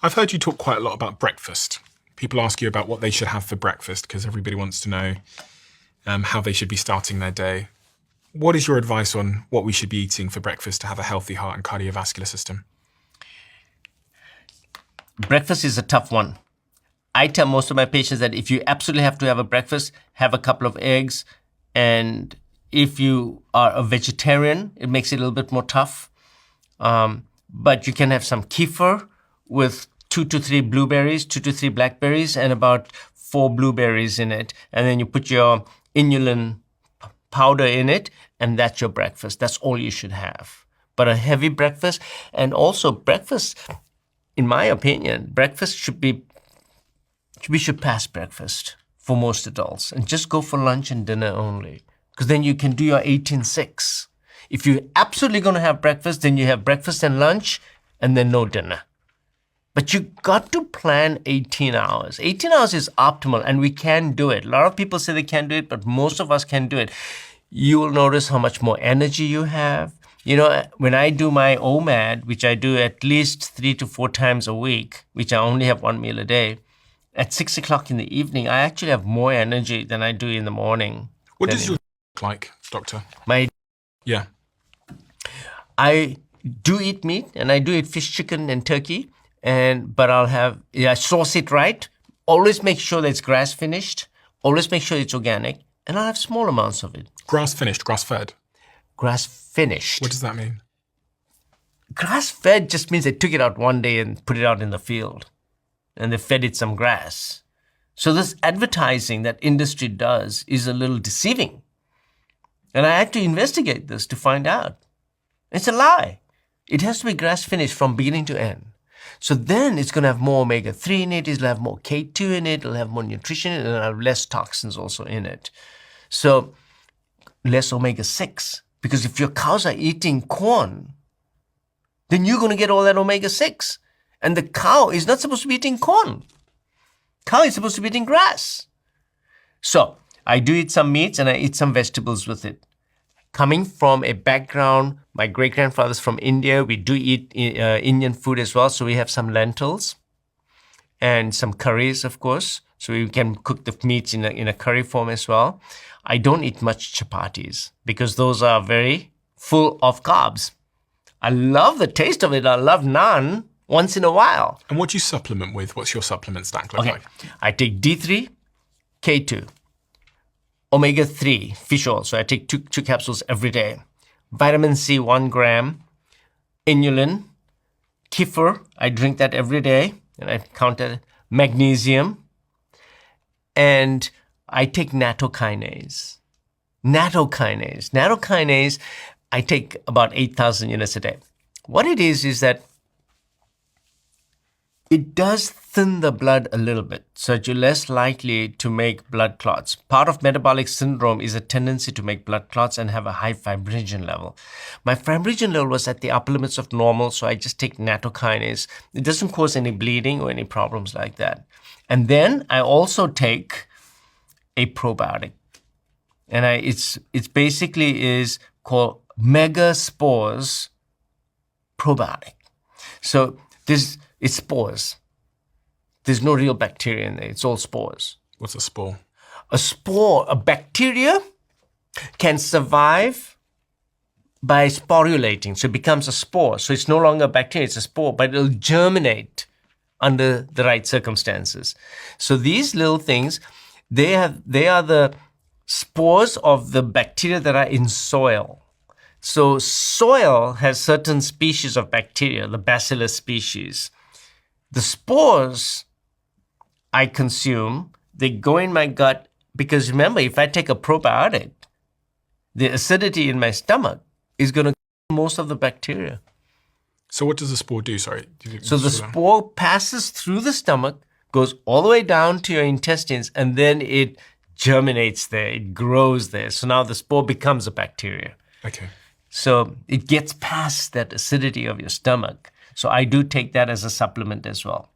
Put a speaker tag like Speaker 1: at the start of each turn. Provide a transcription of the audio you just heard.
Speaker 1: I've heard you talk quite a lot about breakfast. People ask you about what they should have for breakfast because everybody wants to know how they should be starting their day. What is your advice on what we should be eating for breakfast to have a healthy heart and cardiovascular system?
Speaker 2: Breakfast is a tough one. I tell most of my patients that if you absolutely have to have a breakfast, have a couple of eggs. And if you are a vegetarian, it makes it a little bit more tough. But you can have some kefir with 2 to 3 blueberries, 2 to 3 blackberries, and about 4 blueberries in it. And then you put your inulin powder in it, and that's your breakfast. That's all you should have. But a heavy breakfast, and also breakfast, in my opinion, breakfast should be, we should pass breakfast for most adults and just go for lunch and dinner only. Because then you can do your 18-6. If you're absolutely going to have breakfast, then you have breakfast and lunch and then no dinner. But you got to plan 18 hours. 18 hours is optimal and we can do it. A lot of people say they can't do it, but most of us can do it. You will notice how much more energy you have. You know, when I do my OMAD, which I do at least 3 to 4 times a week, which I only have 1 meal a day, at 6 o'clock in the evening, I actually have more energy than I do in the morning.
Speaker 1: What does your look like, doctor? Yeah.
Speaker 2: I do eat meat, and I do eat fish, chicken, and turkey. But I'll have, sauce it right. Always make sure that it's grass finished. Always make sure it's organic. And I'll have small amounts of it.
Speaker 1: Grass finished, grass fed?
Speaker 2: Grass finished.
Speaker 1: What does that mean?
Speaker 2: Grass fed just means they took it out one day and put it out in the field. And they fed it some grass. So this advertising that industry does is a little deceiving. And I had to investigate this to find out. It's a lie. It has to be grass finished from beginning to end. So then it's going to have more omega-3 in it, it'll have more K2 in it, it'll have more nutrition in it, and it'll have less toxins also in it. So less omega-6. Because if your cows are eating corn, then you're going to get all that omega-6. And the cow is not supposed to be eating corn. Cow is supposed to be eating grass. So I do eat some meats and I eat some vegetables with it. Coming from a background, my great-grandfather's from India. We do eat Indian food as well. So we have some lentils and some curries, of course. So we can cook the meats in a curry form as well. I don't eat much chapatis because those are very full of carbs. I love the taste of it. I love naan once in a while.
Speaker 1: And what do you supplement with? What's your supplement stack look like?
Speaker 2: I take D3, K2. Omega-3, fish oil, so I take two capsules every day. Vitamin C, 1 gram. Inulin. Kefir, I drink that every day, and I count it. Magnesium. And I take nattokinase. Nattokinase, I take about 8,000 units a day. What it is that it does thin the blood a little bit, so that you're less likely to make blood clots. Part of metabolic syndrome is a tendency to make blood clots and have a high fibrinogen level. My fibrinogen level was at the upper limits of normal, so I just take nattokinase. It doesn't cause any bleeding or any problems like that. And then I also take a probiotic. And it's basically is called Megaspores Probiotic. So it's spores. There's no real bacteria in there. It's all spores.
Speaker 1: What's a spore?
Speaker 2: A bacteria can survive by sporulating. So it becomes a spore. So it's no longer a bacteria, it's a spore, but it'll germinate under the right circumstances. So these little things, they are the spores of the bacteria that are in soil. So soil has certain species of bacteria, the Bacillus species. The spores I consume, they go in my gut because remember, if I take a probiotic, the acidity in my stomach is going to kill most of the bacteria.
Speaker 1: So what does the spore do? Sorry.
Speaker 2: So the spore passes through the stomach, goes all the way down to your intestines, and then it germinates there, it grows there. So now the spore becomes a bacteria.
Speaker 1: Okay.
Speaker 2: So it gets past that acidity of your stomach. So I do take that as a supplement as well.